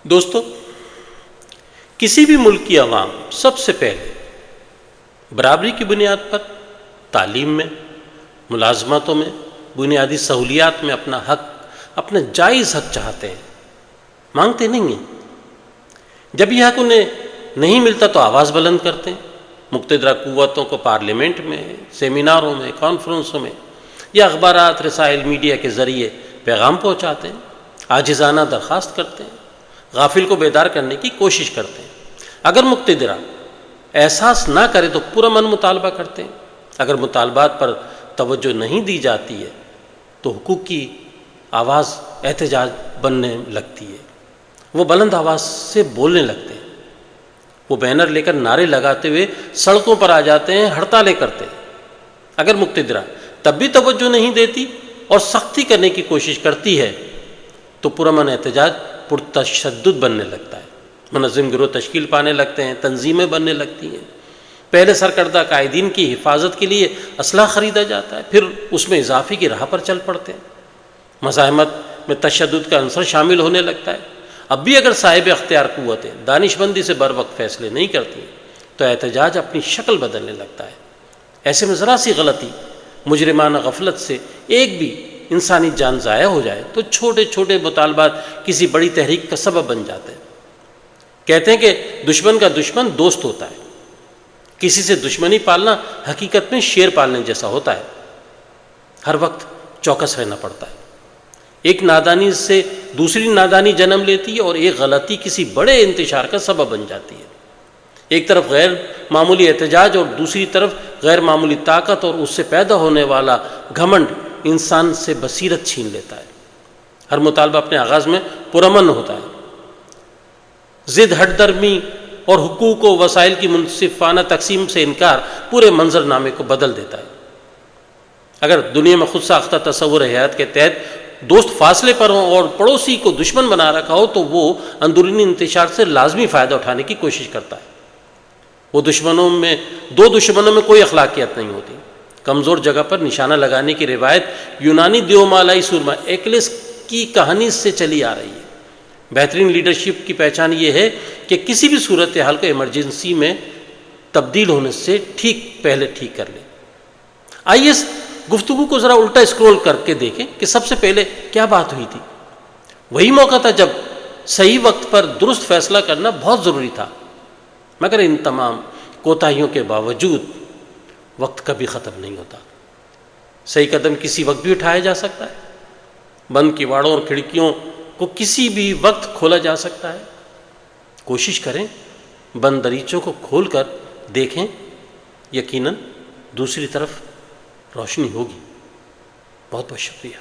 دوستو، کسی بھی ملک کی عوام سب سے پہلے برابری کی بنیاد پر تعلیم میں، ملازمتوں میں، بنیادی سہولیات میں اپنا حق، اپنا جائز حق چاہتے ہیں، مانگتے نہیں ہیں۔ جب یہ حق انہیں نہیں ملتا تو آواز بلند کرتے ہیں، مقتدرہ قوتوں کو پارلیمنٹ میں، سیمیناروں میں، کانفرنسوں میں یا اخبارات، رسائل، میڈیا کے ذریعے پیغام پہنچاتے ہیں، عاجزانہ درخواست کرتے ہیں، غافل کو بیدار کرنے کی کوشش کرتے ہیں۔ اگر مقتدرہ احساس نہ کرے تو پرامن مطالبہ کرتے ہیں۔ اگر مطالبات پر توجہ نہیں دی جاتی ہے تو حقوق کی آواز احتجاج بننے لگتی ہے، وہ بلند آواز سے بولنے لگتے ہیں، وہ بینر لے کر نعرے لگاتے ہوئے سڑکوں پر آ جاتے ہیں، ہڑتالیں کرتے ہیں۔ اگر مقتدرہ تب بھی توجہ نہیں دیتی اور سختی کرنے کی کوشش کرتی ہے تو پرامن احتجاج پرتشدد بننے لگتا ہے، منظم گروہ تشکیل پانے لگتے ہیں، تنظیمیں بننے لگتی ہیں، پہلے سرکردہ قائدین کی حفاظت کے لیے اسلحہ خریدا جاتا ہے، پھر اس میں اضافے کی راہ پر چل پڑتے ہیں، مزاحمت میں تشدد کا عنصر شامل ہونے لگتا ہے۔ اب بھی اگر صاحب اختیار قوتیں دانش مندی سے بر وقت فیصلے نہیں کرتی تو احتجاج اپنی شکل بدلنے لگتا ہے۔ ایسے میں ذرا سی غلطی، مجرمانہ غفلت سے ایک بھی انسانی جان ضائع ہو جائے تو چھوٹے چھوٹے مطالبات کسی بڑی تحریک کا سبب بن جاتے ہیں۔ کہتے ہیں کہ دشمن کا دشمن دوست ہوتا ہے۔ کسی سے دشمنی پالنا حقیقت میں شیر پالنے جیسا ہوتا ہے۔ ہر وقت چوکس رہنا پڑتا ہے۔ ایک نادانی سے دوسری نادانی جنم لیتی ہے اور ایک غلطی کسی بڑے انتشار کا سبب بن جاتی ہے۔ ایک طرف غیر معمولی احتجاج اور دوسری طرف غیر معمولی طاقت اور اس سے پیدا ہونے والا گھمنڈ انسان سے بصیرت چھین لیتا ہے۔ ہر مطالبہ اپنے آغاز میں پرامن ہوتا ہے۔ ضد ہٹ درمی اور حقوق و وسائل کی منصفانہ تقسیم سے انکار پورے منظر نامے کو بدل دیتا ہے۔ اگر دنیا میں خود ساختہ تصور حیات کے تحت دوست فاصلے پر ہوں اور پڑوسی کو دشمن بنا رکھا ہو تو وہ اندرونی انتشار سے لازمی فائدہ اٹھانے کی کوشش کرتا ہے۔ دو دشمنوں میں کوئی اخلاقیات نہیں ہوتی۔ کمزور جگہ پر نشانہ لگانے کی روایت یونانی دیومالائی سورما ایکلس کی کہانی سے چلی آ رہی ہے۔ بہترین لیڈرشپ کی پہچان یہ ہے کہ کسی بھی صورتحال کو ایمرجنسی میں تبدیل ہونے سے پہلے ٹھیک کر لے۔ آئیے اس گفتگو کو ذرا الٹا اسکرول کر کے دیکھیں کہ سب سے پہلے کیا بات ہوئی تھی۔ وہی موقع تھا جب صحیح وقت پر درست فیصلہ کرنا بہت ضروری تھا، مگر ان تمام کوتاہیوں کے باوجود وقت کبھی ختم نہیں ہوتا۔ صحیح قدم کسی وقت بھی اٹھایا جا سکتا ہے، بند کیواڑوں اور کھڑکیوں کو کسی بھی وقت کھولا جا سکتا ہے۔ کوشش کریں، بند دریچوں کو کھول کر دیکھیں، یقیناً دوسری طرف روشنی ہوگی۔ بہت بہت شکریہ۔